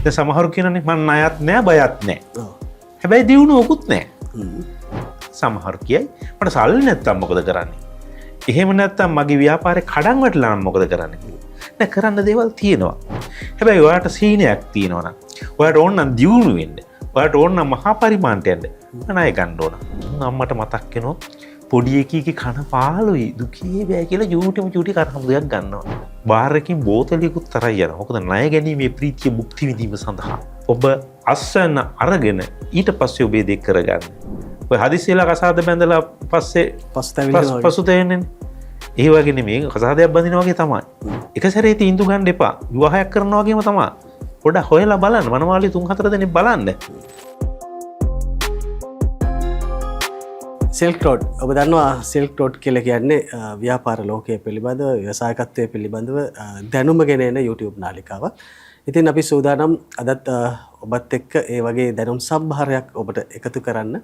දැන් සමහරු කියනනේ මම ණයත් නෑ බයත් නෑ. හැබැයි දිනුවකුත් නෑ. සමහරු කියයි මට සල්ලි නැත්තම් මොකද කරන්නේ? එහෙම නැත්තම් මගේ ව්‍යාපාරේ කඩන් වැටලා නම් මොකද කරන්නේ? නෑ කරන්න දේවල් තියෙනවා. හැබැයි ඔයාට සීනයක් තියෙනවා නම් ඔයාට ඕන නම් දියුණු වෙන්න. ඔයාට ඕන නම් මහා පරිමාණයට යන්න. ණය ගන්න ඕන. අම්මට මතක් වෙනවා පොඩි එකීගේ කන පාළුයි දුකේ බෑ කියලා චූටි කරහමුදයක් ගන්නවා. බාර් එකකින් බෝතලයකුත් තරයි යනවා. මොකද ණය ගැනීමේ ප්‍රීතිය භුක්ති විඳීම සඳහා. ඔබ අස්සන්න අරගෙන ඊට පස්සේ ඔබේ දෙයක් කරගන්න. ඔය හදිසියලා කසාද බැඳලා පස්සේ පසුතැවෙන්නේ. ඒ වගේ නෙමෙයි කසාදයක් බඳිනවා වගේ තමයි. එක සැරේ තීන්දුව ගන්න එපා. විවාහයක් කරනවා වගේම තමයි. පොඩ්ඩක් හොයලා බලන්න. මනමාලි 3-4 දෙනෙක් බලන්න. සිල්ක් රෝඩ් ඔබ දන්නවා සිල්ක් රෝඩ් කියලා කියන්නේ ව්‍යාපාර ලෝකයේ පිළිබඳව ව්‍යවසායකත්වයේ පිළිබඳව දැනුම ගෙන එන YouTube නාලිකාවක්. ඉතින් අපි සූදානම් අදත් ඔබත් එක්ක ඒ වගේ දැනුම් සම්භාරයක් ඔබට එකතු කරන්න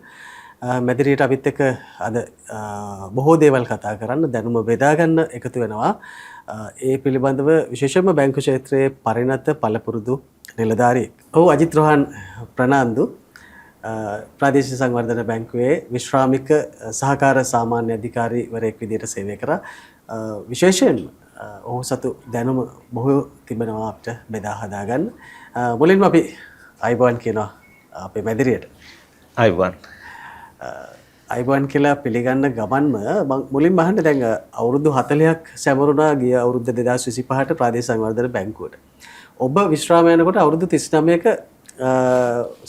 මැදිරියට අපිත් එක්ක අද බොහෝ දේවල් කතා කරන්න දැනුම බෙදා ගන්න එකතු වෙනවා. ඒ පිළිබඳව විශේෂයෙන්ම බැංකු ක්ෂේත්‍රයේ පරිණත පළපුරුදු නිලධාරියෙක්. ඔව් අජිත් රෝහන් ප්‍රනාන්දු ප්‍රාදේශීය සංවර්ධන බැංකුවේ විශ්‍රාමික සහකාර සාමාන්‍ය අධිකාරීවරයෙක් විදිහට සේවය කරා. විශේෂයෙන් ඔහු සතු දැනුම බොහෝ තිබෙනවා අපිට බෙදා හදා ගන්න. මුලින්ම අපි අයිබෝන් කියනවා අපේ මැදිරියට. අයිබෝන් කියලා පිළිගන්න ගමන්ම මම මුලින්ම අහන්න දැන් අවුරුදු 40ක් සැමරුණා ගිය අවුරුදු 2025ට ප්‍රාදේශීය සංවර්ධන බැංකුවට. ඔබ විශ්‍රාම යනකොට අවුරුදු 39ක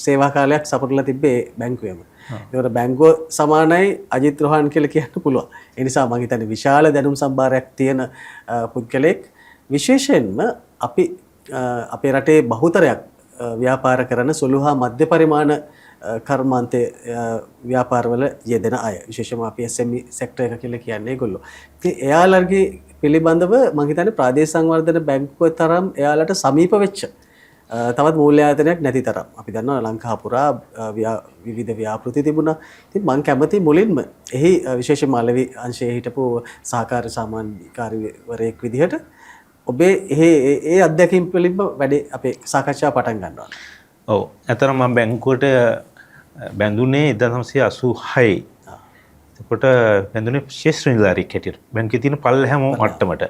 සේවා කාලයක් සපුරලා තිබ්බේ බැංකුවේම. ඒකට බැංකුව සමානයි අජිත් රෝහන් කියලා කියන්න පුළුවන්. ඒ නිසා මම හිතන්නේ විශාල දැනුම් සම්භාරයක් තියෙන පුද්ගලෙක්. විශේෂයෙන්ම අපි අපේ රටේ බහුතරයක් ව්‍යාපාර කරන සුළු හා මධ්‍ය පරිමාණ කර්මාන්තයේ ව්‍යාපාරවල යෙදෙන අය. විශේෂයෙන්ම අපි SME සෙක්ටර් එක කියලා කියන්නේ ඒගොල්ලෝ. ඉතින් එයාලගේ පිළිබඳව මම හිතන්නේ ප්‍රාදේශීය සංවර්ධන බැංකුව තරම් එයාලට සමීප වෙච්ච තවත් මූල්‍ය ආයතනයක් නැති තරම්. අපි දන්නවා ලංකාව පුරා විවිධ ව්‍යාපෘති තිබුණා. ඉතින් මම කැමති මුලින්ම එහි විශේෂයෙන්ම අලෙවි අංශයේ හිටපු සහකාර සාමාන්‍යකාරීවරයෙක් විදිහට ඔබේ ඒ අත්දැකීම් පිළිබඳ වැඩි අපේ සාකච්ඡාව පටන් ගන්නවා. ඔව්. ඇත්තටම මම බැංකුවට බැඳුනේ 1986. එතකොට බැඳුනේ ශේෂ්ත්‍ර නිලධාරියෙක් හැටියට. බැංකුවේ තියෙන පල්ලෙහාම මට්ටමට.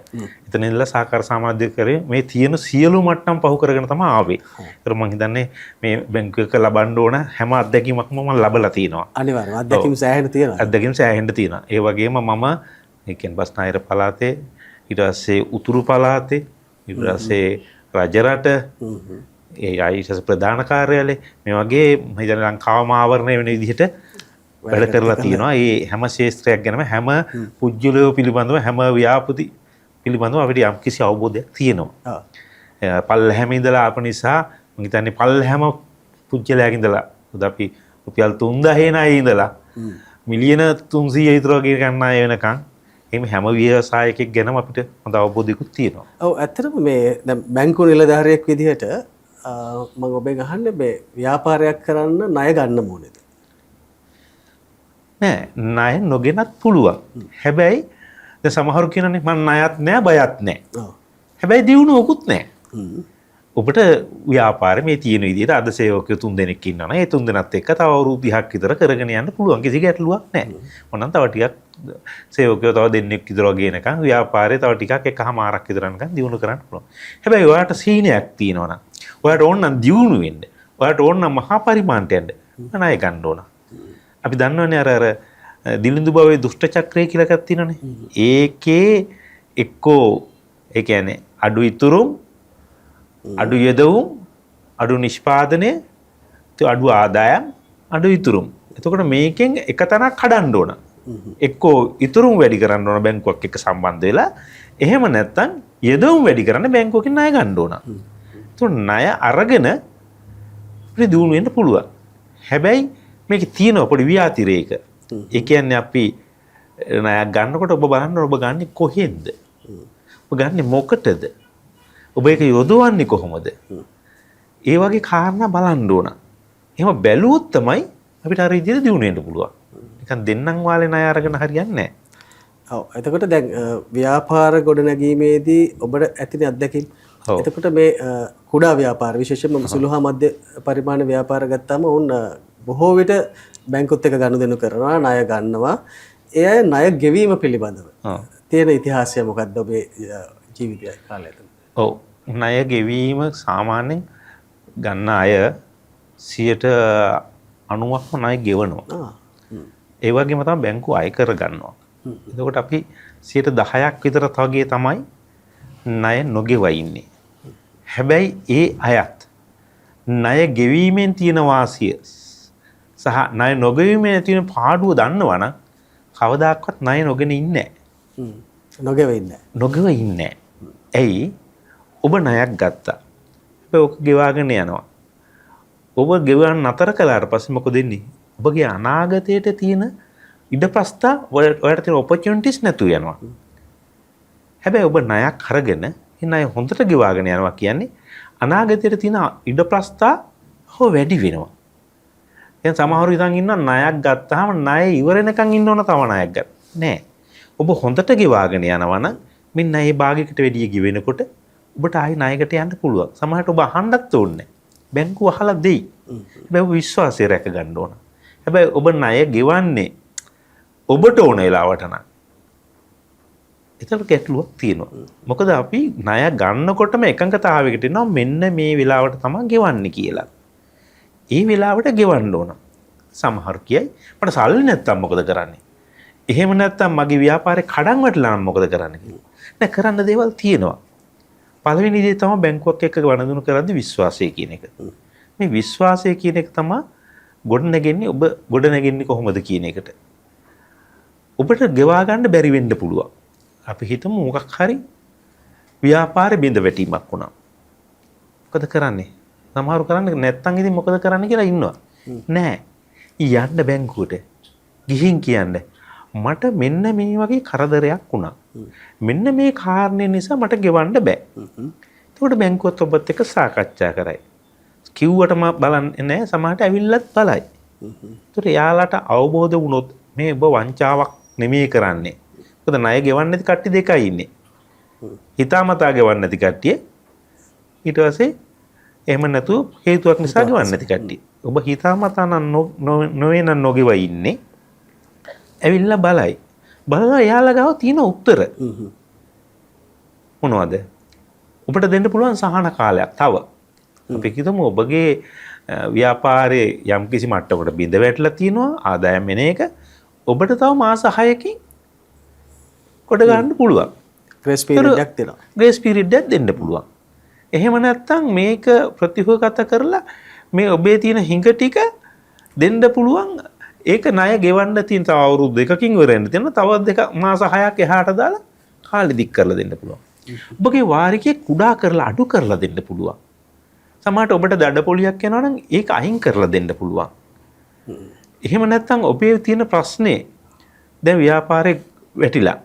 එතන ඉඳලා සහකාර සමාජිකරේ මේ තියෙන සියලු මට්ටම් පහු කරගෙන තමයි ආවේ. ඒතර මම හිතන්නේ මේ බැංකුවක ලබන්න ඕන හැම අත්දැකීමක්ම මම ලබලා තියෙනවා. අනිවාර්යයෙන් අත්දැකීම් සෑහෙන්න තියෙනවා. අත්දැකීම් සෑහෙන්න තියෙනවා. ඒ වගේම මම ඒ කියන්නේ බස්නාහිර පළාතේ ඊට පස්සේ උතුරු පළාතේ ඊට පස්සේ රජරට ඒ ආයිෂස් ප්‍රධාන කාර්යාලේ මේ වගේ මම හිතන්නේ ලංකාවම ආවරණය වෙන විදිහට වැඩ කරලා තියෙනවා. ඒ හැම ශාස්ත්‍රයක් ගැනම හැම පුජ්‍යලෝ පිළිබඳව හැම ව්‍යාපෘති පිළිබඳව අපිට යම්කිසි අවබෝධයක් තියෙනවා. පල්ලෙහැම ඉඳලා ආපු නිසා මම හිතන්නේ පල්ලෙහැම පුජ්‍යලයක් ඉඳලා උද අපි රුපියල් 3000 ණය ඉඳලා මිලියන 300 විතර වගේ ගන්න අය වෙනකන් එහෙම හැම ව්‍යවසායකෙක් ගැනම අපිට හොඳ අවබෝධයකුත් තියෙනවා. ඔව් ඇත්තටම මේ දැන් බැංකු නිලධාරියෙක් විදිහට මම ඔබෙන් අහන්නේ මේ ව්‍යාපාරයක් කරන්න ණය ගන්න ඕනේද? නෑ ණය නොගෙනත් පුළුවන්. හැබැයි දැන් සමහරු කියනනේ මම ණයත් නෑ බයත් නෑ. හැබැයි දිනුවකුත් නෑ. ඔබට ව්‍යාපාරේ මේ තියෙන විදිහට අද සේවකයෝ 3 දෙනෙක් ඉන්නවා නේ. ඒ 3 දෙනාත් එක්ක තව අවුරුදු 30ක් විතර කරගෙන යන්න පුළුවන්. කිසි ගැටලුවක් නෑ. මොනනම් තව ටිකක් සේවකයෝ තව දෙන්නෙක් විතර වගේ එනකන් ව්‍යාපාරේ තව ටිකක් එකමාරක් විතර යනකන් දිනු කරන්න පුළුවන්. හැබැයි ඔයාට සීනයක් තියෙනවා නම් ඔයාට ඕන නම් දියුණු වෙන්න. ඔයාට ඕන නම් මහා පරිමාණයට යන්න. ණය ගන්න ඕන. අපි දන්නවනේ අර දිලිඳු බවේ දුෂ්ට චක්‍රය කියලා එකක් තියෙනවනේ. ඒකේ එක්කෝ ඒ කියන්නේ අඩු ඉතුරුම් අඩු යදවුම් අඩු නිෂ්පාදනය අඩු ආදායම් අඩු ඉතුරුම්. එතකොට මේකෙන් එක තැනක් කඩන්න ඕන. එක්කෝ ඉතුරුම් වැඩි කරන්න ඕන බැංකුවක් එක්ක සම්බන්ධ වෙලා. එහෙම නැත්නම් යදවුම් වැඩි කරන්න බැංකුවකින් ණය ගන්න ඕන. එතකොට ණය අරගෙන අපිට දියුණු වෙන්න පුළුවන්. හැබැයි මේකේ තියෙන පොඩි ව්‍යාතිරේක. ඒ කියන්නේ අපි ණයක් ගන්නකොට ඔබ බලන්න ඔබ ගන්නෙ කොහෙන්ද? ඔබ ගන්නෙ මොකටද? ඔබ ඒක යොදවන්නේ කොහොමද? ඒ වගේ කාරණා බලන්න ඕන. එහෙම බැලුවොත් තමයි අපිට අර විදිහට දියුණු වෙන්න පුළුවන්. නිකන් දෙන්නම් වාලේ ණය අරගෙන හරියන්නේ නැහැ. ඔව් එතකොට දැන් ව්‍යාපාර ගොඩනැගීමේදී ඔබට ඇතිනේ අත්දැකීම් ඔව්. එතකොට මේ කුඩා ව්‍යාපාර විශේෂයෙන්ම සුළු හා මධ්‍ය පරිමාණ ව්‍යාපාර ගත්තාම ඔවුන් බොහෝ විට බැංකුත් එක්ක ගනුදෙනු කරනවා, ණය ගන්නවා. ඒ අය ණය ගෙවීම පිළිබඳව තියෙන ඉතිහාසය මොකක්ද ඔබේ ජීවිතය කාලය තුළ? ඔව්. ණය ගෙවීම සාමාන්‍යයෙන් ගන්න අය 90%ක්ම ණය ගෙවනවා. ඒ වගේම තමයි බැංකුව අය කර ගන්නවා. එතකොට අපි 10%ක් විතර වගේ තමයි ණය නොගෙවා ඉන්නේ. හැබැයි ඒ අයත් ණය ගෙවීමෙන් තියෙන වාසිය සහ ණය නොගෙවීමෙන් තියෙන පාඩුව දන්නවනම් කවදාකවත් ණය නොගෙන ඉන්නේ නොගෙවෙන්නේ නොගෙව ඉන්නේ. ඇයි? ඔබ ණයක් ගත්තා. හැබැයි ඔක ගෙවාගෙන යනවා. ඔබ ගෙවන්න නතර කළාට පස්සේ මොකද වෙන්නේ? ඔබගේ අනාගතයට තියෙන ඉඩ ප්‍රස්ථා ඔයාලට තියෙන ඔපචුනිටිස් නැතුව යනවා. හැබැයි ඔබ ණයක් අරගෙන ඒ ණය හොඳට ගෙවාගෙන යනවා කියන්නේ අනාගතයට තියෙන ඉඩ ප්‍රස්ථා වැඩි වෙනවා. දැන් සමහරව ඉතින් ඉන්නවා ණයක් ගත්තාම ණය ඉවර වෙනකන් ඉන්න ඕන තව ණයක් ගන්න. නෑ. ඔබ හොඳට ගෙවාගෙන යනවා නම් මෙන්න මේ භාගයකට වැඩි ගෙවෙනකොට ඔබට ආයි ණයකට යන්න පුළුවන්. සමහරට ඔබ අහන්නත් ඕනේ. බැංකුව අහලා දෙයි. හැබැයි ඔබ විශ්වාසය රැක ගන්න ඕන. හැබැයි ඔබ ණය ගෙවන්නේ ඔබට ඕන වෙලාවට නම් ඒතර ගැටලුවක් තියෙනවා. මොකද අපි ණය ගන්නකොටම එකඟතාවයකට එනවා මෙන්න මේ වෙලාවට තමයි ගෙවන්නේ කියලා. ඒ වෙලාවට ගෙවන්න ඕන. සමහර කියයි මට සල්ලි නැත්තම් මොකද කරන්නේ? එහෙම නැත්තම් මගේ ව්‍යාපාරේ කඩන් වැටලා නම් මොකද කරන්නේ කියලා. නෑ කරන්න දේවල් තියෙනවා. පළවෙනි දේ තමයි බැංකුවක් එක්ක වණඳුන කරද්දී විශ්වාසය කියන එක. මේ විශ්වාසය කියන එක තමයි ගොඩනගෙන්නේ ඔබ ගොඩනගෙන්නේ කොහොමද කියන එකට. ඔබට ගෙවා ගන්න බැරි වෙන්න පුළුවන්. අපි හිතමු මොකක් හරි ව්‍යාපාරේ බිඳ වැටීමක් වුණා. මොකද කරන්නේ? සමහරව කරන්නේ නැත්තම් ඉතින් මොකද කරන්න කියලා ඉන්නවා. නෑ. යන්න බැංකුවට. ගිහින් කියන්නේ මට මෙන්න මේ වගේ කරදරයක් වුණා. මෙන්න මේ කාරණේ නිසා මට ගෙවන්න බෑ. එතකොට බැංකුවත් ඔබත් එක්ක සාකච්ඡා කරයි. කිව්වටම බලන්නේ නැහැ සමහරට ඇවිල්ලත් බලයි. ඒතර යාලට අවබෝධ වුණොත් මේ ඔබ වංචාවක් නෙමෙයි කරන්නේ. මොකද ණය ගෙවන්න නැති කට්ටිය දෙකයි ඉන්නේ. හිතාමතා ගෙවන්න නැති කට්ටිය ඊට පස්සේ එහෙම නැතුව හේතුවක් නිසා ගෙවන්න නැති කට්ටිය. ඔබ හිතාමතා නොවේ නම් නොගෙව ඉන්නේ. ඇවිල්ලා බලයි. බලලා එයාලා ගාව තියෙන උත්තර මොනවද? ඔබට දෙන්න පුළුවන් සහන කාලයක් තව. අපි හිතමු ඔබගේ ව්‍යාපාරයේ යම්කිසි මට්ටමකට බිඳ වැටලා තියෙනවා ආදායම් එන එක ඔබට තව මාස 6කින් කොට ගන්න පුළුවන්. ග්‍රේස් පීරියඩ් එකක් දෙනවා. ග්‍රේස් පීරියඩ් එකක් දෙන්න පුළුවන්. එහෙම නැත්නම් මේක ප්‍රතිහෝගත කරලා මේ ඔබේ තියෙන හිඟ ටික දෙන්න පුළුවන්. ඒක ණය ගෙවන්න තියෙන තව අවුරුදු දෙකකින් ඉවර වෙන්න තියෙන තව මාස 6ක් එහාට දාලා කාලෙ දික් කරලා දෙන්න පුළුවන්. ඔබගේ වාරිකේ කුඩා කරලා අඩු කරලා දෙන්න පුළුවන්. සමහරට ඔබට දඩ පොලියක් යනවා නම් ඒක අයින් කරලා දෙන්න පුළුවන්. එහෙම නැත්නම් ඔබේ තියෙන ප්‍රශ්නේ දැන් ව්‍යාපාරේ වැටිලා.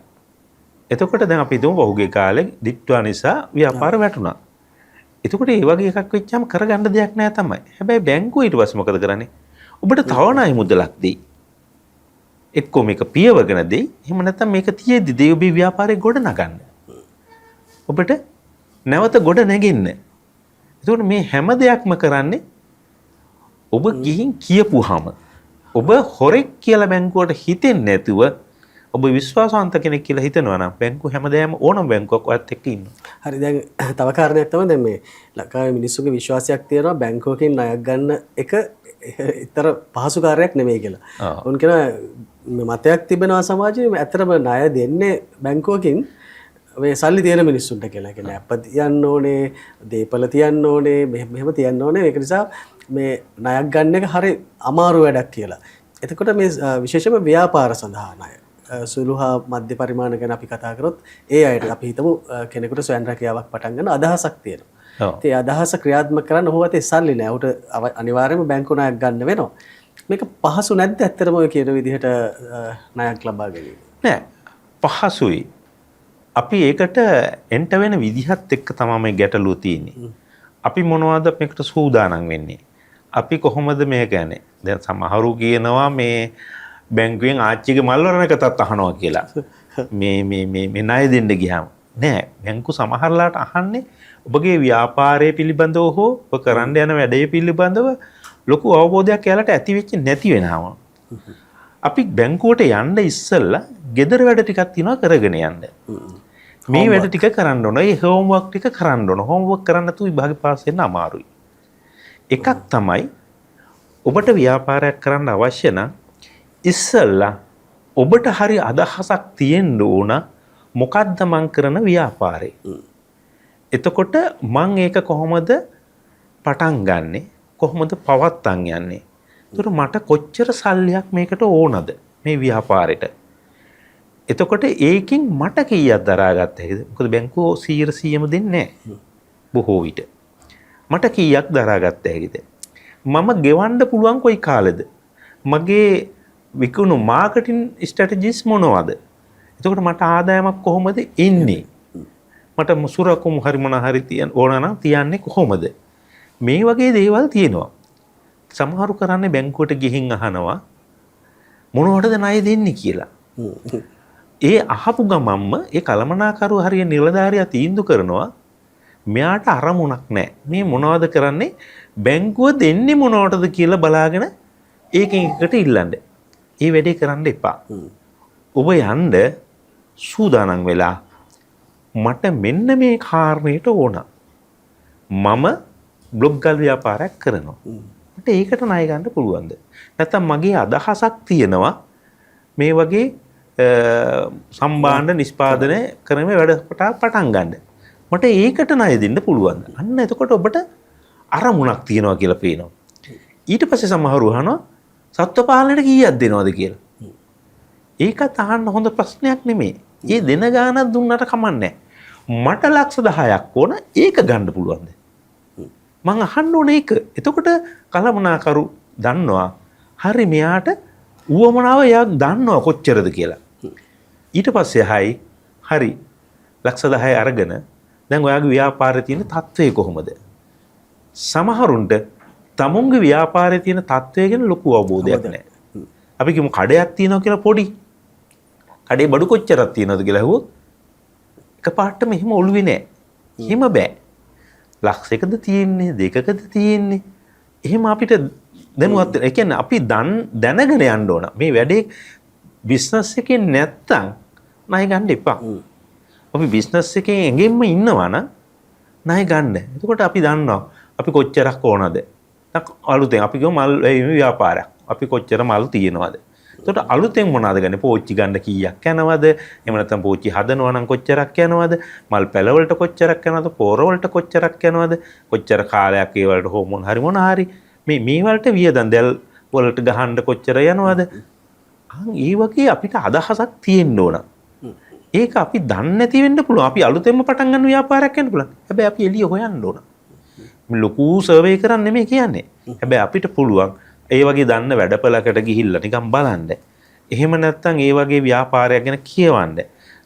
එතකොට දැන් අපි හිතමු පහුගිය කාලේ දිට්ටුවා නිසා ව්‍යාපාර වැටුණා. එතකොට ඒ වගේ එකක් වෙච්චාම කරගන්න දෙයක් නෑ තමයි. හැබැයි බැංකුව ඊට පස්සේ මොකද කරන්නේ? ඔබට තව ණය මුදලක් දෙයි. එක්කෝ මේක පියවගෙන දෙයි. එහෙම නැත්නම් මේක තියේදී දෙයි ඔබේ ව්‍යාපාරේ ගොඩ නගන්න. ඔබට නැවත ගොඩ නැගෙන්න. එතකොට මේ හැම දෙයක්ම කරන්නේ ඔබ ගිහින් කියපුවාම ඔබ හොරෙක් කියලා බැංකුවට හිතෙන්නේ නැතුව ඔබ විශ්වාසවන්ත කෙනෙක් කියලා හිතනවා නම් බැංකුව හැමදාම ඕනම බැංකුවක් ඔයත් එක්ක ඉන්නවා. හරි දැන් තව කාරණයක් තමයි දැන් මේ ලංකාවේ මිනිස්සුගේ විශ්වාසයක් තියෙනවා බැංකුවකින් ණයක් ගන්න එක ඊතර පහසු කාර්යයක් නෙමෙයි කියලා. උන් කියන මතයක් තිබෙනවා සමාජයේ ඇත්තටම ණය දෙන්නේ බැංකුවකින් මේ සල්ලි තියෙන මිනිස්සුන්ට කියලා. කියන්නේ අප තියන්න ඕනේ, දීපල තියන්න ඕනේ, මෙහෙම තියන්න ඕනේ. ඒක නිසා මේ ණයක් ගන්න එක හරි අමාරු වැඩක් කියලා. එතකොට මේ විශේෂයෙන්ම ව්‍යාපාර සඳහා ණය සුළු හා මධ්‍ය පරිමාණ ගැන අපි කතා කරොත් ඒ අයට අපි හිතමු කෙනෙකුට ස්වයං රැකියාවක් පටන් ගන්න අදහසක් තියෙනවා. ඒ අදහස ක්‍රියාත්මක කරන්න ඔහු අතේ සල්ලි නැහැ. ඔහුට අනිවාර්යයෙන්ම බැංකු ණයක් ගන්න වෙනවා. මේක පහසු නැද්ද ඇත්තටම ඔය කියන විදිහට ණයක් ලබා ගැනීම? නෑ පහසුයි. අපි ඒකට එන්ට වෙන විදිහත් එක්ක තමයි මේ ගැටලුව තියෙන්නේ. අපි මොනවද මේකට සූදානම් වෙන්නේ? අපි කොහොමද මේක යන්නේ? දැන් සමහරු කියනවා මේ බැංකුවෙන් ආච්චිගේ මල්වරණකටත් අහනවා කියලා. මේ ණය දෙන්න ගියාම නෑ බැංකු සමහරලාට අහන්නේ ඔබගේ ව්‍යාපාරය පිළිබඳව හෝ ඔබ කරන්න යන වැඩේ පිළිබඳව ලොකු අවබෝධයක් එයාලට ඇති වෙච්ච නැති වෙනවා. අපි බැංකුවට යන්න ඉස්සෙල්ලා ගෙදර වැඩ ටිකක් තියෙනවා කරගෙන යන්න. මේ වැඩ ටික කරන්න ඕන. ඒ හෝම්වර්ක් ටික කරන්න ඕන. හෝම්වර්ක් කරන්න නැතුව විභාගේ පාස් වෙන්න අමාරුයි. එකක් තමයි ඔබට ව්‍යාපාරයක් කරන්න අවශ්‍ය නම් ඉස්සෙල්ලා ඔබට හරි අදහසක් තියෙන්න ඕන මොකද්ද මං කරන ව්‍යාපාරේ. එතකොට මං ඒක කොහොමද පටන් ගන්නෙ? කොහොමද පවත්තන් යන්නේ? ඒතර මට කොච්චර සල්ලියක් මේකට ඕනද මේ ව්‍යාපාරෙට? එතකොට ඒකෙන් මට කීයක් දරාගත්ත හැකිද? මොකද බැංකුව 100%ම දෙන්නේ නැහැ. බොහෝ විට. මට කීයක් දරාගත්ත හැකිද? මම ගෙවන්න පුළුවන් කොයි කාලෙද? මගේ විකුණු මාකටිං ස්ට්‍රැටජිස් මොනවද? එතකොට මට ආදායමක් කොහොමද එන්නේ? මට මුසුරකුම් හරි මොන හරි තියන්න ඕන නම් තියන්නේ කොහොමද? මේ වගේ දේවල් තියෙනවා. සමහරු කරන්නේ බැංකුවට ගිහින් අහනවා මොනවටද ණය දෙන්නේ කියලා. ඒ අහපු ගමම්ම ඒ කලමනාකරු හරිය නිලධාරියා තීන්දුව කරනවා මෙයාට අරමුණක් නැහැ. මේ මොනවද කරන්නේ? බැංකුව දෙන්නේ මොනවටද කියලා බලාගෙන ඒකෙන් එකට ඉල්ලන්න. ඒ වැඩේ කරන්න එපා. ඔබ යන්න සූදානම් වෙලා මට මෙන්න මේ කාරණේට ඕන. මම බ්ලොග් ගල් ව්‍යාපාරයක් කරනවා. මට ඒකට ණය ගන්න පුළුවන්ද? නැත්නම් මගේ අදහසක් තියෙනවා මේ වගේ සම්බාණ්ඩ නිෂ්පාදනය කරන වැඩකට පටන් ගන්න. මට ඒකට ණය දෙන්න පුළුවන්ද? අන්න එතකොට ඔබට අරමුණක් තියෙනවා කියලා පේනවා. ඊට පස්සේ සමහරව අහනවා සත්ත්ව පාලනයට කීයක් දෙනවද කියලා. ඒකත් අහන්න හොඳ ප්‍රශ්නයක් නෙමෙයි. ඒ දෙන ගානක් දුන්නට කමන්නේ මට ලක්ෂ 10ක් ඕන ඒක ගන්න පුළුවන්ද? මං අහන්න ඕනේ ඒක. එතකොට කලමනාකරු දන්නවා හරි මෙයාට උවමනාව එයා දන්නවා කොච්චරද කියලා. ඊට පස්සේ හරි ලක්ෂ 10 අරගෙන දැන් ඔයාගේ ව්‍යාපාරයේ තියෙන තත්ත්වය කොහොමද? සමහරුන්ට තමුන්ගේ ව්‍යාපාරයේ තියෙන තත්ත්වය ගැන ලොකු අවබෝධයක් නැහැ. අපි කියමු කඩයක් තියෙනවා කියලා පොඩි. කඩේ බඩු කොච්චරක් තියෙනවද කියලා අහුවොත් එකපාරටම එහෙම ඔළුවේ නැහැ. එහෙම බෑ. ලක්ෂයකද තියෙන්නේ දෙකකද තියෙන්නේ. එහෙම අපිට දැනුවත් වෙන. ඒ කියන්නේ අපි දැනගෙන යන්න ඕන. මේ වැඩේ බිස්නස් එකේ නැත්තම් ණය ගන්න එපා. අපි බිස්නස් එකේ ඇඟෙන්න ඉන්නවා නම් ණය ගන්න. එතකොට අපි දන්නවා අපි කොච්චරක් ඕනද. අලුතෙන් අපි කියමු මල් ව්‍යාපාරයක්. අපි කොච්චර මල් තියෙනවද? එතකොට අලුතෙන් මොනවද ගන්නේ? පෝච්චි ගන්න කීයක් යනවද? එහෙම නැත්නම් පෝච්චි හදනවා නම් කොච්චරක් යනවද? මල් පැල වලට කොච්චරක් යනවද? පෝර වලට කොච්චරක් යනවද? කොච්චර කාලයක් ඒ වලට හෝමෝන් හරි මොන හරි මේ වලට වියදම් දැල් වලට ගහන්න කොච්චර යනවද? ඒ වගේ අපිට අදහසක් තියෙන්න ඕන. ඒක අපි දන්නේ නැති වෙන්න පුළුවන්. අපි අලුතෙන්ම පටන් ගන්න ව්‍යාපාරයක් වෙන්න පුළුවන්. හැබැයි අපි එළිය හොයන්න ඕන. මේ ලොකු සර්වේ කරන්න නෙමෙයි කියන්නේ. හැබැයි අපිට පුළුවන් ඒ වගේ දන්න වැඩපලකට ගිහිල්ලා නිකන් බලන්න. එහෙම නැත්නම් ඒ වගේ ව්‍යාපාරයක් ගැන කියවන්න.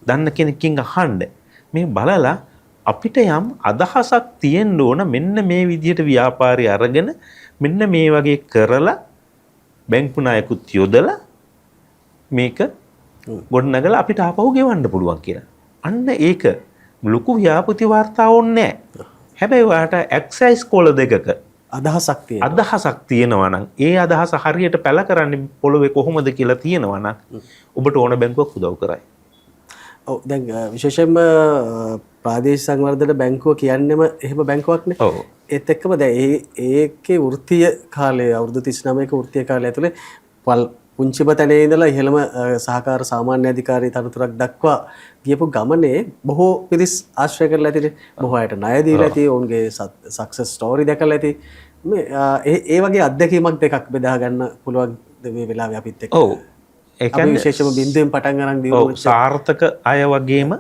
දන්න කෙනකින් අහන්න. මේ බලලා අපිට යම් අදහසක් තියෙන්න ඕන මෙන්න මේ විදිහට ව්‍යාපාරي අරගෙන මෙන්න මේ වගේ කරලා බැංකු ණයකුත් යොදලා මේක ගොඩනගලා අපිට ආපහු ගෙවන්න පුළුවන් කියලා. අන්න ඒක ලොකු ව්‍යාපෘති වාර්තා ඕනේ නැහැ. හැබැයි ඔයාට එක්සයිස් කෝල දෙකක අදහසක් තියෙනවා නම් ඒ අදහස හරියට පැල කරන්නේ පොළොවේ කොහොමද කියලා තියෙනවා නම් ඔබට ඕන බැංකුවක් උදව් කරයි. ඔව් දැන් විශේෂයෙන්ම ප්‍රාදේශීය සංවර්ධන බැංකුව කියන්නේම එහෙම බැංකුවක්නේ. ඔව්. ඒත් එක්කම දැන් ඒකේ වෘත්තීය කාලය අවුරුදු 39ක වෘත්තීය කාලය ඇතුලේ පුංචිම තැනේ ඉඳලා ඉහළම සහකාර සාමාන්‍ය අධිකාරී තනතුරක් දක්වා ගියපු ගමනේ බොහෝ පිරිස් ආශ්‍රය කරලා ඇතිනේ. බොහෝ අයට ණය දීලා ඇති, ඔවුන්ගේ සක්සස් ස්ටෝරි දැකලා ඇති. මේ ඒ වගේ අත්දැකීමක් දෙකක් බෙදා ගන්න පුළුවන් මේ වෙලාවේ අපිත් එක්ක. ඔව්. ඒ කියන්නේ විශේෂම බින්දුවෙන් පටන් ගන්න දියුණු සාර්ථක අය වගේම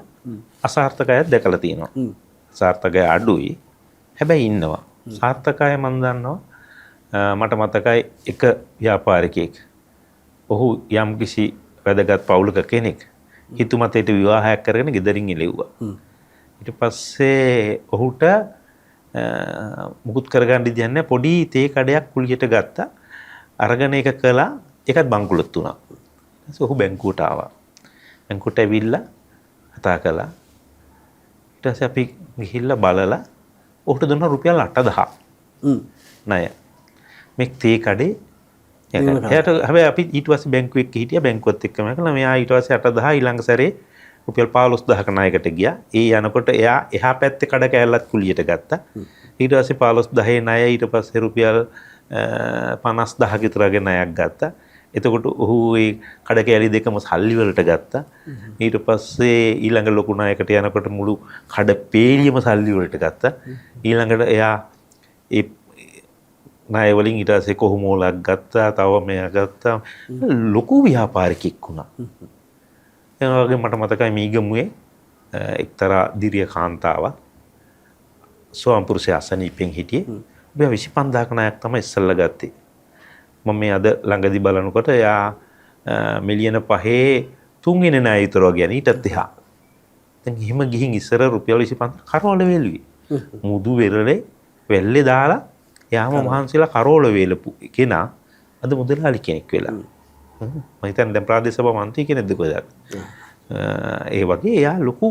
අසාර්ථක අයත් දැකලා තියෙනවා. සාර්ථකය අඩුයි. හැබැයි ඉන්නවා. සාර්ථක අය මම දන්නවා. මට මතකයි එක ව්‍යාපාරිකයෙක් ඔහු යම් කිසි වැදගත් පවුලක කෙනෙක් හිතුමතේට විවාහයක් කරගෙන ගෙදරින් එළෙව්වා. ඊට පස්සේ ඔහුට මුකුත් කරගන්න දෙයක් නැහැ. පොඩි තේ කඩයක් කුලියට ගත්තා. අරගෙන ඒක කළා. ඒකත් බංකුලොත් වුණා. ඊට ඔහු බැංකුවට ආවා. බැංකුවට ඇවිල්ලා කතා කළා. ඊට පස්සේ අපි ගිහිල්ලා බලලා ඔහුට දුන්නා රුපියල් 8,000 ණය. මේ තේ කඩේ එයාට හැබැයි අපි ඊට පස්සේ බැංකුවේ එක්ක හිටියා බැංකුවත් එක්කම කළා. මෙයා ඊට පස්සේ 8,000 ඊළඟ සැරේ රුපියල් 15,000ක ණයකට ගියා. ඒ යනකොට එයා එහා පැත්තේ කඩ කෑල්ලත් කුලියට ගත්තා. ඊට පස්සේ 15,000 ණය ඊට පස්සේ රුපියල් 50,000 විතර වගේ ණයක් ගත්තා. එතකොට ඔහු ඒ කඩ කෑලි දෙකම සල්ලි වලට ගත්තා. ඊට පස්සේ ඊළඟ ලොකු ණයකට යනකොට මුළු කඩ පේලියම සල්ලි වලට ගත්තා. ඊළඟට එයා ඒ ණය වලින් ඊට පස්සේ කොහොමෝලක් ගත්තා. තව මෙයා ගත්තා. ලොකු ව්‍යාපාරිකෙක් වුණා. ඒ වගේ මට මතකයි මීගමුවේ එක්තරා දිරිය කාන්තාවක් ස්වාමිපුරුෂයා අසනීපෙන් හිටියේ. ඔබ 25000ක ණයක් තමයි ඉස්සෙල්ලා ගත්තේ. මම මේ අද ළඟදී බලනකොට එයා මිලියන 5 තුන්වෙනි ණය විතර වගේ ඊටත් එහා. දැන් එහෙම ගිහින් ඉස්සර රුපියල් 25 කරවල වේලුවේ. මුදු වෙරළේ වෙල්ලේ දාලා එයාම මහන්සිලා කරවල වේලපු කෙනා අද මුදලාලි කෙනෙක් වෙලා. මම හිතන්නේ දැන් ප්‍රාදේශ සභා මන්ත්‍රී කෙනෙක්ද කොහෙද? ඒ වගේ එයා ලොකු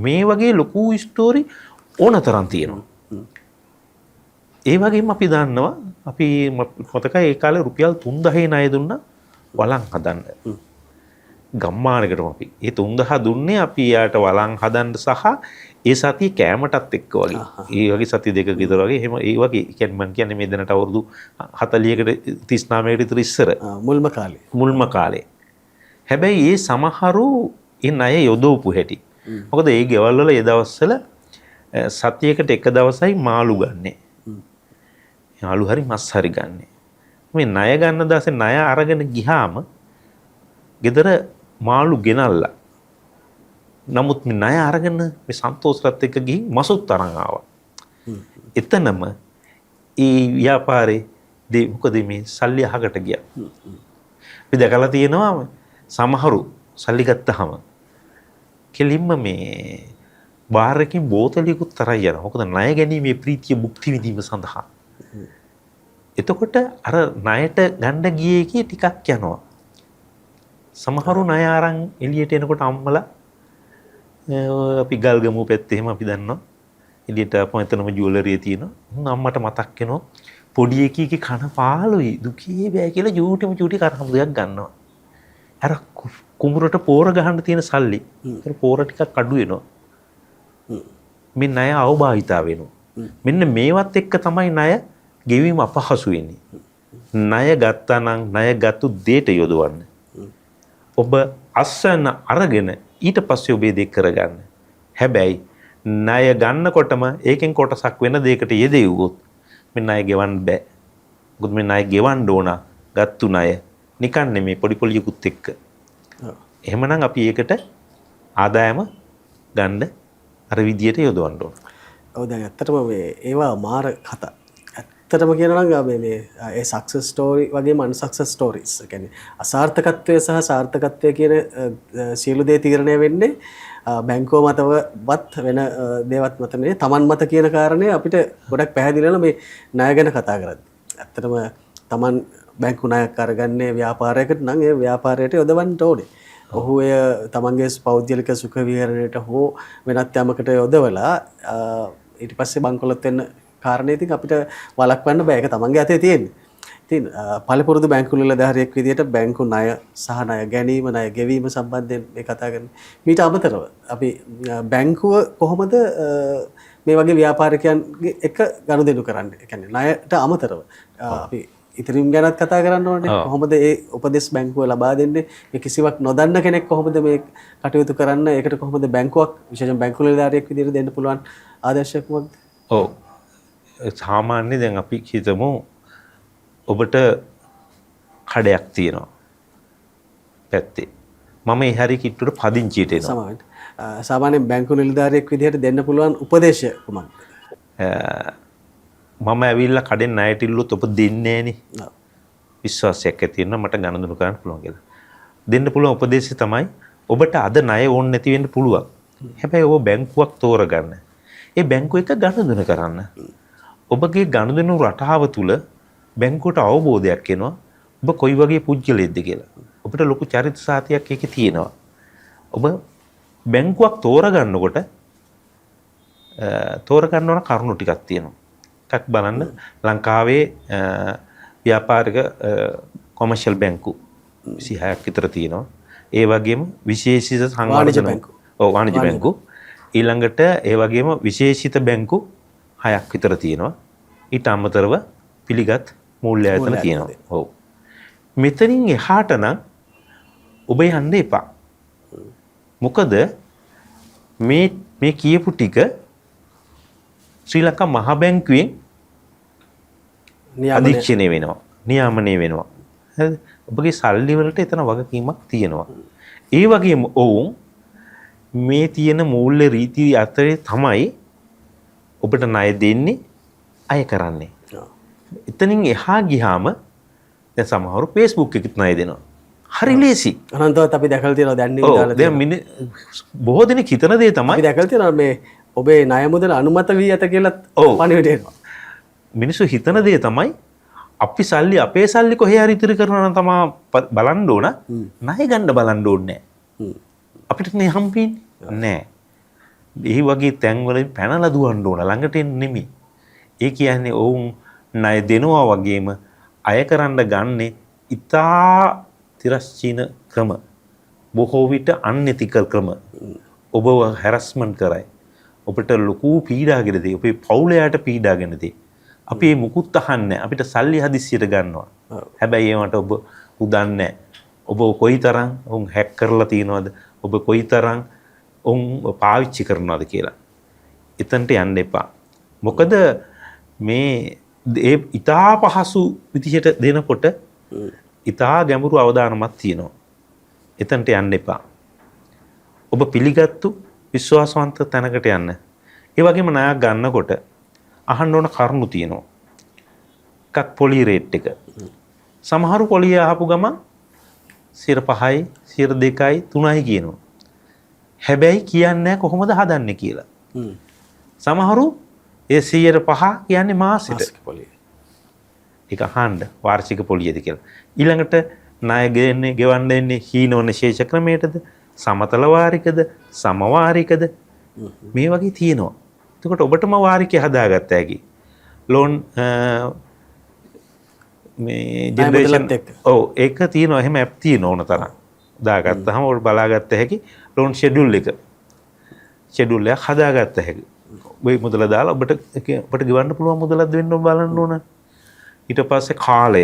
මේ වගේ ලොකු ස්ටෝරි ඕනතරම් තියෙනවා. ඒ වගේම අපි දන්නවා අපි මතකයි ඒ කාලේ රුපියල් 3000 ණය දුන්නා වළං හදන්න. ගම්මානකටම අපි ඒ 3000 දුන්නේ අපි යාට වළං හදන්න සහ ඒ සතිය කෑමටත් එක්ක වගේ. ඒ වගේ සති දෙකක විතර වගේ එහෙම ඒ වගේ කියන්නේ මම කියන්නේ මේ දැනට අවුරුදු 40කට 39කට විතර ඉස්සර මුල්ම කාලේ. හැබැයි ඒ සමහරු ඒ ණය යොදවපු හැටි. මොකද ඒ ගෙවල් වල ඒ දවස්වල සතියකට එක දවසයි මාළු ගන්නෙ. යාළු හරි මස් හරි ගන්නෙ. මේ ණය ගන්න දාසේ ණය අරගෙන ගියාම ගෙදර මාළු ගෙනල්ලා. නමුත් මේ ණය අරගෙන මේ සන්තෝෂරත් එක්ක ගිහින් මසුත් තරන් ආවා. එතනම ඒ ව්‍යාපාරේ මොකද මේ සල්ලි අහකට ගියා. අපි දැකලා තියෙනවා සමහරු සල්ලි ගත්තාම කෙලින්ම මේ බාර් එකකින් බෝතලයකුත් තරයි යනවා. මොකද ණය ගැනීමේ ප්‍රීතිය භුක්ති විඳීම සඳහා. එතකොට අර ණයට ගන්න ගියේ කී ටිකක් යනවා. සමහරු ණය අරන් එළියට එනකොට අම්මලා අපි ගල්ගමු පැත්තේ එහෙම අපි දන්නවා. එළියට අපෝ එතනම ජුවලරිය තියෙනවා. අම්මට මතක් වෙනවා පොඩි එකීගේ කන පාළුයි දුකේ බෑ කියලා චූටි කරහමුදයක් ගන්නවා. අර කුඹුරට පෝර ගහන්න තියෙන සල්ලි. ඒතර පෝර ටිකක් අඩු වෙනවා. මේ ණය අවභාවිතා වෙනවා. මෙන්න මේවත් එක්ක තමයි ණය ගෙවීම අපහසු වෙන්නේ. ණය ගත්තා නම් ණයගත්තු දෙයට යොදවන්න. ඔබ අස්සන අරගෙන ඊට පස්සේ ඔබේ දෙයක් කරගන්න. හැබැයි ණය ගන්නකොටම ඒකෙන් කොටසක් වෙන දෙයකට යෙදෙව්වොත් මේ ණය ගෙවන්න බෑ. මොකද මේ ණය ගෙවන්න ඕන ගත්තු ණය නිකන් නෙමෙයි පොඩි පොලියකුත් එක්ක. එහෙමනම් අපි ඒකට ආදායම ගන්න අර විදියට යොදවන්න ඕන. ඔව් දැන් ඇත්තටම මේ ඒවා මාර කතා. ඇත්තටම කියනවා නම් මේ ඒ සක්සස් ස්ටෝරි වගේම අන්සක්සස් ස්ටෝරිස්. ඒ කියන්නේ අසාර්ථකත්වය සහ සාර්ථකත්වය කියන සියලු දේ තීරණය වෙන්නේ බැංකුව මතවත් වෙන දේවත් මත නෙවෙයි තමන් මත කියන කාරණේ අපිට ගොඩක් පැහැදිලි වෙනවා මේ ණය ගැන කතා කරද්දී. ඇත්තටම තමන් බැංකු ණයක් අරගන්නේ ව්‍යාපාරයකට නම් ඒ ව්‍යාපාරයට යොදවන්න ඕනේ. ඔහු එය තමන්ගේ පෞද්ගලික සුඛ විහරණයට හෝ වෙනත් යමකට යොදවලා ඊට පස්සේ බංකොලොත් වෙන්න කාරණේ ඉතින් අපිට වළක්වන්න බෑ. ඒක තමන්ගේ අතේ තියෙන්නේ. ඉතින් පළපුරුදු බැංකු නිලධාරියෙක් විදිහට බැංකු ණය සහ ණය ගැනීම ණය ගෙවීම සම්බන්ධයෙන් මේ කතා කරන්නේ. මීට අමතරව අපි බැංකුව කොහොමද මේ වගේ ව්‍යාපාරිකයන්ගේ එක ගනුදෙනු කරන්නේ? ඒ කියන්නේ ණයට අමතරව අපි ඉතිරිම් ගැනත් කතා කරන්න ඕනේ. කොහොමද ඒ උපදෙස් බැංකුව ලබා දෙන්නේ? මේ කිසිවක් නොදන්න කෙනෙක් කොහොමද මේ කටයුතු කරන්න? ඒකට කොහොමද බැංකුවක් විශේෂයෙන් බැංකු නිලධාරියෙක් විදිහට දෙන්න පුළුවන් ආදර්ශයක් මොකක්ද? ඔව්. සාමාන්‍ය දැන් අපි හිතමු ඔබට කඩයක් තියෙනවා පැත්තේ. මම ඒ හැරි කිට්ටුවට පදිංචියට එනවා. සාමාන්‍යයෙන් බැංකු නිලධාරියෙක් විදිහට දෙන්න පුළුවන් උපදේශය කොහොමද? මම ඇවිල්ලා කඩෙන් ණයට ඉල්ලුවොත් ඔබ දෙන්නේ නෑනේ. විශ්වාසයක් ඇති වෙනවා මට ගණන් කරන්න පුළුවන් කියලා. දෙන්න පුළුවන් උපදේශය තමයි ඔබට අද ණය ඕන නැති වෙන්න පුළුවන්. හැබැයි ඔබ බැංකුවක් තෝරගන්න. ඒ බැංකුව එක ගණන් කරන්න. ඔබගේ ගනුදෙනු රටාව තුල බැංකුවට අවබෝධයක් එනවා ඔබ කොයි වගේ පුජ්‍යලෙක්ද කියලා. ඔබට ලොකු චරිත සාතියක් ඒකේ තියෙනවා. ඔබ බැංකුවක් තෝරගන්නකොට තෝරගන්න ඕන කරුණු ටිකක් තියෙනවා. එකක් බලන්න ලංකාවේ ව්‍යාපාරික කොමර්ෂල් බැංකු 26ක් විතර තියෙනවා. ඒ වගේම විශේෂිත සංවර්ධන බැංකු. ඔව් වාණිජ්‍ය බැංකු. ඊළඟට ඒ වගේම විශේෂිත බැංකු 6ක් විතර තියෙනවා. ඊට අමතරව පිළිගත් මූල්‍ය ආයතන තියෙනවා. ඔව්. මෙතනින් එහාට නම් ඔබ යන්න එපා. මොකද මේ කියපු ටික ශ්‍රී ලංකා මහා බැංකුවෙන් අධීක්ෂණය වෙනවා. නියාමනය වෙනවා. හරිද? ඔබගේ සල්ලි වලට එතන වගකීමක් තියෙනවා. ඒ වගේම ඔවුන් මේ තියෙන මූල්‍ය රීති අතරේ තමයි ඔබට ණය දෙන්නේ අය කරන්නේ. එතනින් එහා ගියාම දැන් සමහරව Facebook එකෙත් ණය දෙනවා. හරි ලේසි. අනන්තවත් අපි දැකලා තියෙනවා දැන් දැන් බොහෝ දෙනෙක් හිතන දේ තමයි අපි දැකලා තියෙනවා මේ ඔබේ ණය මුදල අනුමත වී ඇත කියලා පණිවිඩ එනවා. මිනිස්සු හිතන දේ තමයි අපි සල්ලි අපේ සල්ලි කොහේ හරි ඉතිරි කරනවා නම් තමයි බලන්න ඕන. ණය ගන්න බලන්න ඕනේ නැහැ. අපිට නේ හම්බෙන්නේ නැහැ. මේ වගේ තැන්වලින් පැනලා දුවන්න ඕන ළඟට එන්නේ නෙමෙයි. ඒ කියන්නේ ඔවුන් ණය දෙනවා වගේම අය කරන්න ගන්නේ ඉතා තිරස්චීන ක්‍රම. බොහෝ විට අන්එතිකල් ක්‍රම. ඔබව හැරස්මන්ට් කරයි. ඔබට ලොකු පීඩාගෙන දෙයි. ඔබේ පවුලයට පීඩාගෙන දෙයි. අපි මුකුත් අහන්නේ අපිට සල්ලි හදිස්සියට ගන්නවා. හැබැයි ඒවට ඔබ උදන්නේ ඔබ කොයිතරම් උන් හැක් කරලා තියනවද? ඔබ කොයිතරම් උන් පාවිච්චි කරනවද කියලා. එතනට යන්න එපා. මොකද මේ ඒ ඉතා පහසු විදිහට දෙනකොට ඉතා ගැඹුරු අවධානමක් තියෙනවා. එතනට යන්න එපා. ඔබ පිළිගත්තු විශ්වාසවන්ත තැනකට යන්න. ඒ වගේම ණයක් ගන්නකොට අහන්න ඕන කරුණු තියෙනවා. එකක් පොලි රේට් එක. සමහරු පොලිය අහපු ගමන් 0.5යි 0.2යි 3යි කියනවා. හැබැයි කියන්නේ කොහොමද හදන්නේ කියලා. සමහරු ඒ 105 කියන්නේ මාසෙට පොලිය. ඒක අහන්න වාර්ෂික පොලියද කියලා. ඊළඟට ණය ගෙන්නේ ගෙවන්න දෙන්නේ හීනෝන ශේෂ ක්‍රමයටද සමතල වාරිකද සමවාරිකද මේ වගේ තියෙනවා. එතකොට ඔබටම වාරිකය හදාගත්ත හැකි. ලෝන් මේ ජෙනරේෂන් ඔව් ඒක තියෙනවා. එහෙම ඇප් තියෙනවා ඕන තරම්. දාගත්තාම ඔබ බලාගත්ත හැකි ලෝන් ෂෙඩියුල් එක. ෂෙඩියුල් එක හදාගත්ත හැකි. ඔබේ මුදල දාලා ඔබට ගෙවන්න පුළුවන් මුදලක් දෙන්න බලන්න ඕන. ඊට පස්සේ කාලය.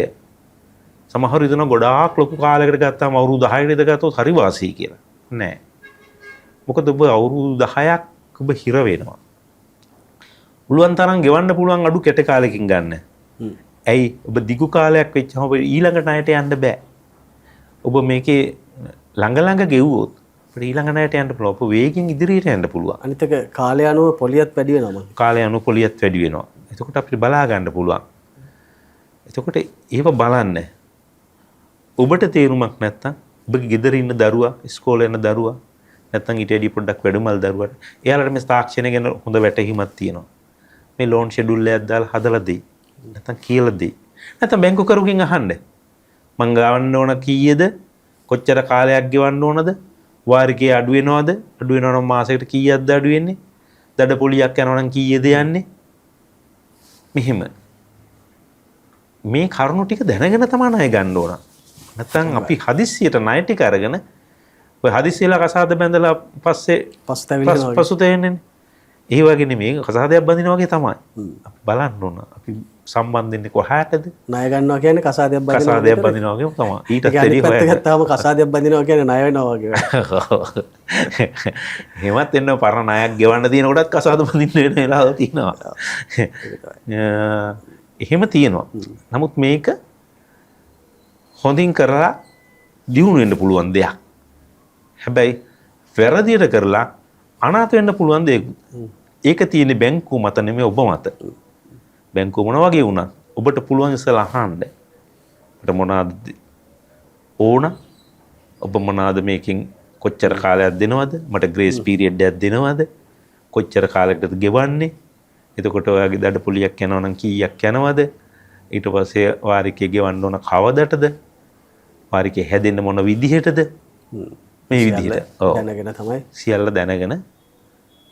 සමහරු හිතනවා ගොඩාක් ලොකු කාලයකට ගත්තාම අවුරුදු 10කට ගත්තොත් හරි වාසි කියලා. නෑ. මොකද ඔබ අවුරුදු 10ක් ඔබ හිර වෙනවා. පුළුවන් තරම් ගෙවන්න පුළුවන් අඩු කැට කාලෙකින් ගන්න. ඇයි ඔබ දිගු කාලයක් වෙච්චම ඔබ ඊළඟ ණයට යන්න බෑ. ඔබ මේකේ ළඟ ගෙවුවොත් අපිට ඊළඟ ණයට යන්න පුළුවන්. ඔබ වේගෙන් ඉදිරියට යන්න පුළුවන්. අනිත් එක කාලය අනුව පොලියත් වැඩි වෙනවා. කාලය අනුව පොලියත් වැඩි වෙනවා. එතකොට අපිට බලා ගන්න පුළුවන්. එතකොට ඒව බලන්න. ඔබට තේරුමක් නැත්තම් ඔබගේ ගෙදර ඉන්න දරුවා ඉස්කෝලේ යන දරුවා නැත්තම් ඊට වැඩි පොඩ්ඩක් වැඩිමල් දරුවාට එයාලට මේ තාක්ෂණය ගැන හොඳ වැටහීමක් තියෙනවා. මේ ලෝන් ෂෙඩියුල් එකක් දාලා හදලා දෙයි. නැත්තම් කියලා දෙයි. නැත්තම් බැංකු කරුගෙන් අහන්න. මං ගවන්න ඕන කීයද? කොච්චර කාලයක් ගෙවන්න ඕනද? වාරිකේ අඩු වෙනවද? අඩු වෙනවා නම් මාසයකට කීයක්ද අඩු වෙන්නේ? දඩ පොලියක් යනවා නම් කීයද යන්නේ? මෙහෙම. මේ කරුණු ටික දැනගෙන තමයි ණය ගන්න ඕන. නැත්තම් අපි හදිස්සියට ණය ටික අරගෙන ඔය හදිස්සියලා කසාද බැඳලා පස්සේ පසුතැවෙන්නේ. ඒ වගේ නෙමෙයි කසාදයක් බඳිනවා වගේ තමයි. අපි බලන්න ඕන. අපි සම්බන්ධ වෙන්නේ කොහාටද? ණය ගන්නවා කියන්නේ කසාදයක් බඳිනවා වගේම තමයි. ඊට දෙවි හොයගත්තාම කසාදයක් බඳිනවා කියන්නේ ණය වෙනවා වගේ. එහෙමත් එන්න පරණ ණයක් ගෙවන්න තියෙන කොටත් කසාද බඳින්න වෙන වෙලාවල් තියෙනවා. එහෙම තියෙනවා. නමුත් මේක හොඳින් කරලා දියුණු වෙන්න පුළුවන් දෙයක්. හැබැයි වැරදියට කරලා අනාථ වෙන්න පුළුවන් දෙයක්. ඒක තියෙන්නේ බැංකුව මත නෙමෙයි ඔබ මත. බැංකුව මොන වගේ වුණත් ඔබට පුළුවන් ඉස්සලා අහන්න. ඔබට මොනවාද ඕන? ඔබ මොනවාද මේකෙන් කොච්චර කාලයක් දෙනවද? මට ග්‍රේස් පීරියඩ් එකක් දෙනවද? කොච්චර කාලයකටද ගෙවන්නේ? එතකොට ඔයාගේ දඩ පොලියක් යනවා නම් කීයක් යනවද? ඊට පස්සේ වාරිකේ ගෙවන්න ඕන කවදටද? වාරිකේ හැදෙන්න මොන විදිහටද? මේ විදිහට. දැනගෙන තමයි සියල්ල දැනගෙන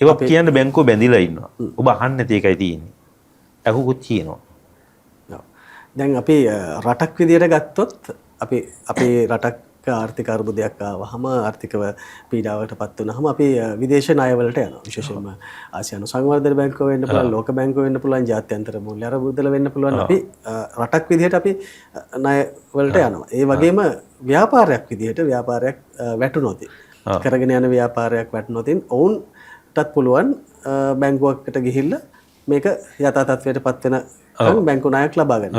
ඒවා කියන්න බැංකුව බැඳිලා ඉන්නවා. ඔබ අහන්නේ නැති එකයි තියෙන්නේ. අහුකුත් කියනවා. දැන් අපි රටක් විදියට ගත්තොත් අපේ රටක් ආර්ථික අර්බුදයක් ආවහම ආර්ථිකව පීඩාවට පත් වුනහම අපි විදේශ ණයවලට යනවා. විශේෂයෙන්ම ආසියානු සංවර්ධන බැංකුව වෙන්න පුළුවන්, ලෝක බැංකුව වෙන්න පුළුවන්, ජාත්‍යන්තර මූල්‍ය අරමුදල වෙන්න පුළුවන්. අපි රටක් විදියට අපි ණයවලට යනවා. ඒ වගේම ව්‍යාපාරයක් විදියට ව්‍යාපාරයක් වැටුනොත් කරගෙන යන ව්‍යාපාරයක් වැටුනොත් ඔවුන්ටත් පුළුවන් බැංකුවකට ගිහිල්ලා මේක යථා තත්ත්වයට පත් වෙන බැංකු ණයක් ලබා ගන්න.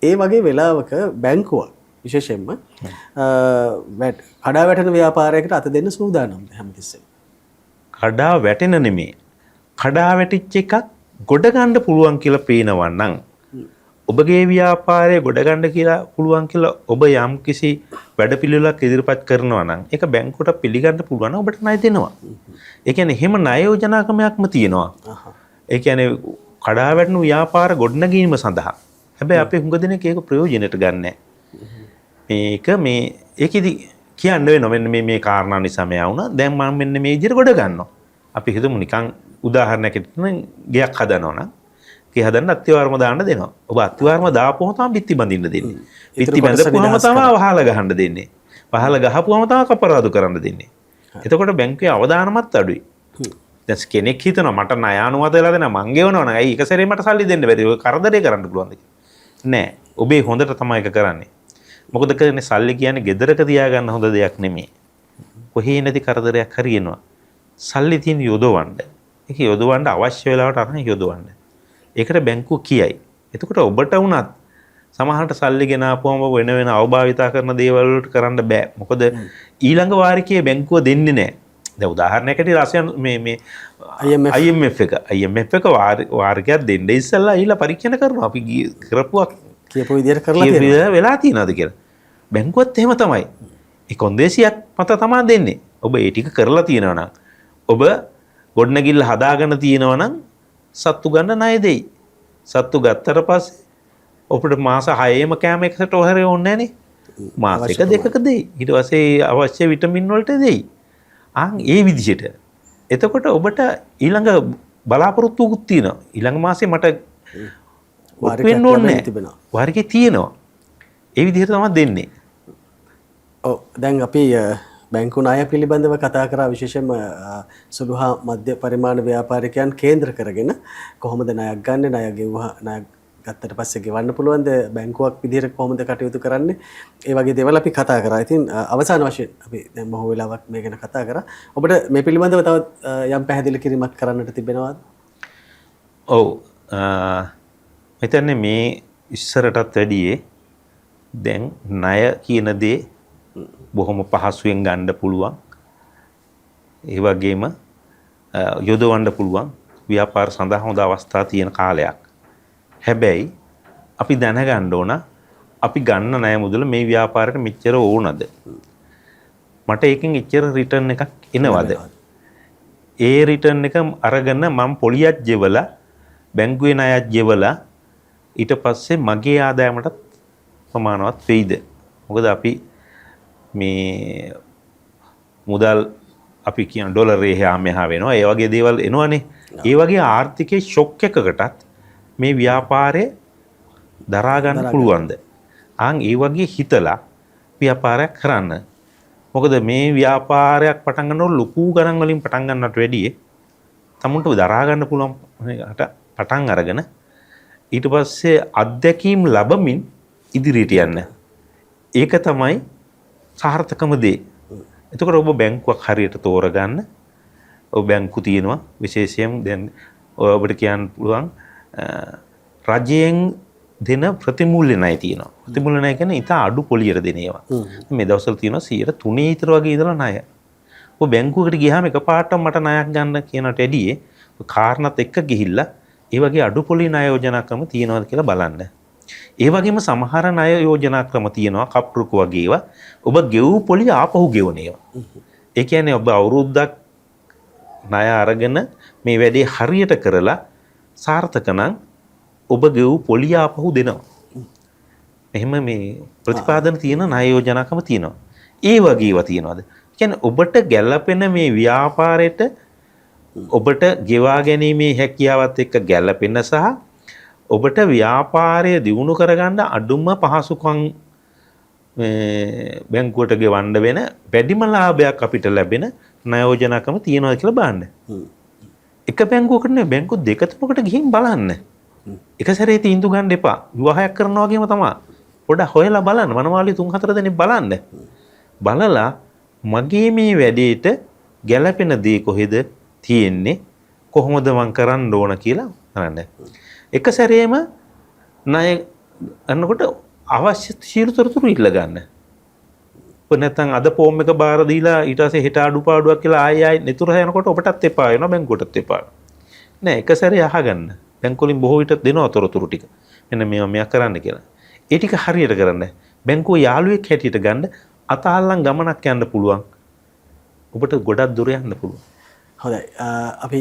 ඒ වගේ වෙලාවක බැංකුවක් විශේෂයෙන්ම කඩා වැටෙන ව්‍යාපාරයකට අත දෙන්න සූදානම්ද හැමතිස්සෙම? කඩා වැටෙන නෙමේ. කඩා වැටිච්ච එකක් ගොඩ ගන්න පුළුවන් කියලා පේනවා නම් ඔබගේ ව්‍යාපාරය ගොඩ ගන්න කියලා පුළුවන් කියලා ඔබ යම් කිසි වැඩපිළිවෙලක් ඉදිරිපත් කරනවා නම් ඒක බැංකුවට පිළිගන්න පුළුවන් නම් ඔබට ණය දෙනවා. ඒ කියන්නේ එහෙම ණය යෝජනා ක්‍රමයක්ම තියෙනවා. ඒ කියන්නේ කඩා වැටෙන ව්‍යාපාර ගොඩනගීම සඳහා. හැබැයි අපි හුඟ දෙනෙක් ඒක ප්‍රයෝජනෙට ගන්නෑ. මේක ඒකෙදි කියන්න වෙනවා මෙන්න මේ කාරණා නිසා මෙයා වුණා. දැන් මම මෙන්න මේ විදිහට ගොඩ ගන්නවා. අපි හිතමු නිකන් උදාහරණයකට ගෙයක් හදනවා නම් ගේ හදන්න අත්තිවාරම දාන්න දෙනවා. ඔබ අත්තිවාරම දාපුවම තමයි බිත්ති බඳින්න දෙන්නේ. බිත්ති බඳපුවම තමයි වහල ගහන්න දෙන්නේ. වහල ගහපුවම තමයි කපරාදු කරන්න දෙන්නේ. එතකොට බැංකුවේ අවදානමත් අඩුයි. දැන් කෙනෙක් හිතනවා මට ණය අනුමත වෙලා දෙනවා මං ගෙවනවා නම් ඇයි එක සැරේ මට සල්ලි දෙන්න බැරි? ඔය කරදරේ කරන්න පුළුවන්ද? නෑ. ඔබේ හොඳට තමයි ඒක කරන්නේ. මොකද කරන්නේ සල්ලි කියන්නේ ගෙදරක තියාගන්න හොඳ දෙයක් නෙමෙයි. කොහේ නැති කරදරයක් හරියනවා. සල්ලි තියෙන යොදවන්න. ඒක යොදවන්න අවශ්‍ය වෙලාවට අරන් යොදවන්න. ඒකට බැංකුව කියයි. එතකොට ඔබට වුණත් සමහරට සල්ලි ගෙන ආපුවම වෙන අවභාවිතා කරන දේවල් වලට කරන්න බෑ. මොකද ඊළඟ වාරිකයේ බැංකුව දෙන්නේ නැහැ. දැන් උදාහරණයකට රසයන් මේ IMF එක වාරිකයක් දෙන්න ඉස්සෙල්ලා ඊළඟ පරීක්ෂණ කරනවා. අපි කරපුවා කියපු විදියට කරලා තියෙනවා. වෙලා තියෙනවද කියලා. බැංකුවත් එහෙම තමයි. ඒ කොන්දේසියක් මත තමයි දෙන්නේ. ඔබ ඒ ටික කරලා තියෙනවා නම් ඔබ ගොඩනැගිල්ල හදාගෙන තියෙනවා නම් සත්තු ගන්න ණය දෙයි. සත්තු ගත්තට පස්සේ ඔබට මාස 6ෙම කෑම එකකට ඔහරේ ඕනේ නැනේ. මාස එක දෙකක දෙයි. ඊට පස්සේ අවශ්‍ය විටමින් වලට දෙයි. ඒ විදිහට. එතකොට ඔබට ඊළඟ බලාපොරොත්තුකුත් තියෙනවා. ඊළඟ මාසේ මට වෙන්න ඕනේ නැහැ. වාරිකේ තියෙනවා. ඒ විදිහට තමයි දෙන්නේ. ඔව් දැන් අපි බැංකු ණය පිළිබඳව කතා කරා විශේෂයෙන්ම සුළු හා මධ්‍ය පරිමාණ ව්‍යාපාරිකයන් කේන්ද්‍ර කරගෙන කොහොමද ණයක් ගන්න, ණය ගෙවුවා, ණය ගත්තට පස්සේ ගෙවන්න පුළුවන්ද, බැංකුවක් විදිහට කොහොමද කටයුතු කරන්නේ? ඒ වගේ දේවල් අපි කතා කරා. ඉතින් අවසාන වශයෙන් අපි දැන් බොහෝ වෙලාවක් මේ ගැන කතා කරා. ඔබට මේ පිළිබඳව තවත් යම් පැහැදිලි කිරීමක් කරන්නට තිබෙනවද? ඔව්. මෙතන මේ ඉස්සරටත් වැඩියේ දැන් ණය කියන දේ බොහොම පහසුවෙන් ගන්න පුළුවන්. ඒ වගේම යොදවන්න පුළුවන් ව්‍යාපාර සඳහා හොඳ අවස්ථා තියෙන කාලයක්. හැබැයි අපි දැනගන්න ඕන අපි ගන්න ණය මුදල මේ ව්‍යාපාරයට මෙච්චර ඕනද? මට ඒකෙන් එච්චර රිටර්න් එකක් එනවද? ඒ රිටර්න් එක අරගෙන මම පොලියක් ගෙවලා බැංකුවේ ණයක් ගෙවලා ඊට පස්සේ මගේ ආදායමට ප්‍රමාණවත් වෙයිද? මොකද අපි මේ මුදල් අපි කියන ඩොලරේ එහා මෙහා වෙනවා. ඒ වගේ දේවල් එනවනේ. ඒ වගේ ආර්ථිකයේ ෂොක් එකකටත් මේ ව්‍යාපාරය දරා ගන්න පුළුවන්ද? ඒ වගේ හිතලා ව්‍යාපාරයක් කරන්න. මොකද මේ ව්‍යාපාරයක් පටන් ගන්නකොට ලොකු ගණන් වලින් පටන් ගන්නට වැඩිය තමුන්ට දරා ගන්න පුළුවන් පටන් අරගෙන ඊට පස්සේ අත්දැකීම් ලැබමින් ඉදිරියට යන්න. ඒක තමයි සාර්ථකම දේ. එතකොට ඔබ බැංකුවක් හරියට තෝරගන්න. ඔබ බැංකු තියෙනවා විශේෂයෙන් දැන් ඔබට කියන්න පුළුවන් රජයෙන් දෙන ප්‍රතිමූල්‍ය ණය තියෙනවා. ප්‍රතිමූල්‍ය ණය කියන්නේ ඉතා අඩු පොලියට දෙන ඒවා. මේ දවස්වල තියෙනවා 3% විතර වගේ ඉඳලා ණය. ඔබ බැංකුවකට ගියාම එකපාරටම මට ණයක් ගන්න කියනට වැඩියේ කාරණාත් එක්ක ගිහිල්ලා ඒ වගේ අඩු පොලි ණය යෝජනා ක්‍රම තියෙනවද කියලා බලන්න. ඒ වගේම සමහර ණය යෝජනා ක්‍රම තියෙනවා කප්රුකු වගේ ඒවා. ඔබ ගෙවූ පොලි ආපහු ගෙවන ඒවා. ඒ කියන්නේ ඔබ අවුරුද්දක් ණය අරගෙන මේ වැඩේ හරියට කරලා සාර්ථක නම් ඔබ ගෙවූ පොලි ආපහු දෙනවා. එහෙම මේ ප්‍රතිපාදන තියෙන ණය යෝජනා ක්‍රම තියෙනවා. ඒ වගේ ඒවා තියෙනවද? කියන්නේ ඔබට ගැළපෙන මේ ව්‍යාපාරයට ඔබට ගෙවා ගැනීමේ හැකියාවත් එක්ක ගැළපෙන සහ ඔබට ව්‍යාපාරය දියුණු කරගන්න අඩුම පහසුකම් බැංකුවට ගෙවන්න වෙන වැඩිම ලාභයක් අපිට ලැබෙන ණය යෝජනාකම තියෙනවා කියලා බලන්න. එක බැංකුවකට නෙවෙයි බැංකු දෙක තුනකට ගිහින් බලන්න. එක සැරේ තීන්දුව ගන්න එපා. විවාහයක් කරනවා වගේම තමයි. පොඩ්ඩක් හොයලා බලන්න. මනමාලි 3-4 දෙනෙක් බලන්න. බලලා මගේ මේ වැඩේට ගැළපෙන දේ කොහෙද තියෙන්නේ? කොහොමද මං කරන්න ඕන කියලා බලන්න. එක සැරේම ණය අන්නකොට අවශ්‍ය සියලු තොරතුරු ඉල්ල ගන්න. ඔබ නැත්නම් අද ෆෝම් එක බාර දීලා ඊට පස්සේ හෙට අඩුපාඩුවක් කියලා ආයෙ නෙතුර යනකොට ඔබටත් එපා වෙනවා බැංකුවටත් එපා. නෑ එක සැරේ අහගන්න. බැංකුවලින් බොහෝ විට දෙනවා තොරතුරු ටික. මෙන්න මේවා මෙයා කරන්න කියලා. ඒ ටික හරියට කරන්න. බැංකුව යාළුවෙක් හැටියට ගන්න අතහල්ලන් ගමනක් යන්න පුළුවන්. ඔබට ගොඩක් දුර යන්න පුළුවන්. හොඳයි. අපි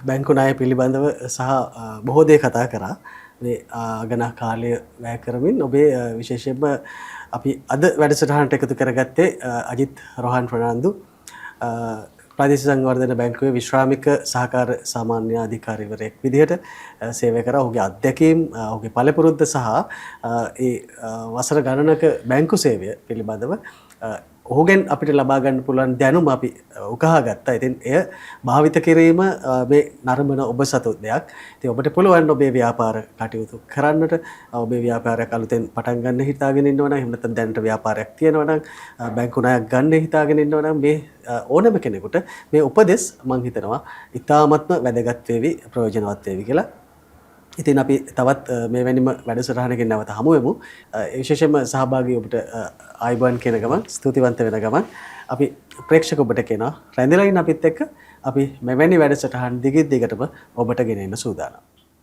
බැංකු ණය පිළිබඳව සහ බොහෝ දේ කතා කරා. මේ ගණන් කාලය වැය කරමින් ඔබේ විශේෂයෙන්ම අපි අද වැඩසටහනට එකතු කරගත්තේ අජිත් රෝහන් ප්‍රනාන්දු ප්‍රාදේශීය සංවර්ධන බැංකුවේ විශ්‍රාමික සහකාර සාමාන්‍ය අධිකාරීවරයෙක් විදිහට සේවය කරා. ඔහුගේ අත්දැකීම්, ඔහුගේ පළපුරුද්ද සහ ඒ වසර ගණනක බැංකු සේවය පිළිබඳව ඔහුගෙන් අපිට ලබා ගන්න පුළුවන් දැනුම අපි උකහා ගත්තා. ඉතින් එය භාවිත කිරීම මේ නරඹන ඔබ සතු දෙයක්. ඉතින් ඔබට පුළුවන් ඔබේ ව්‍යාපාර කටයුතු කරන්නට, ඔබේ ව්‍යාපාරයක් අලුතෙන් පටන් ගන්න හිතාගෙන ඉන්නවා නම්, එහෙම නැත්නම් දැනට ව්‍යාපාරයක් තියෙනවා නම්, බැංකු ණයක් ගන්න හිතාගෙන ඉන්නවා නම් මේ ඕනම කෙනෙකුට මේ උපදෙස් මම හිතනවා ඉතාමත්ම වැදගත් වේවි, ප්‍රයෝජනවත් වේවි කියලා. ඉතින් අපි තවත් මෙවැනිම වැඩසටහනකින් නැවත හමු වෙමු. විශේෂයෙන්ම සහභාගී ඔබට ආයිබෝන් කියන ගමන් ස්තුතිවන්ත වෙන ගමන් අපි ප්‍රේක්ෂක ඔබට කියනවා රැඳිලා ඉන්න අපිත් එක්ක අපි මෙවැනි වැඩසටහන් දිගින් දිගටම ඔබට ගෙන එන්න සූදානම්.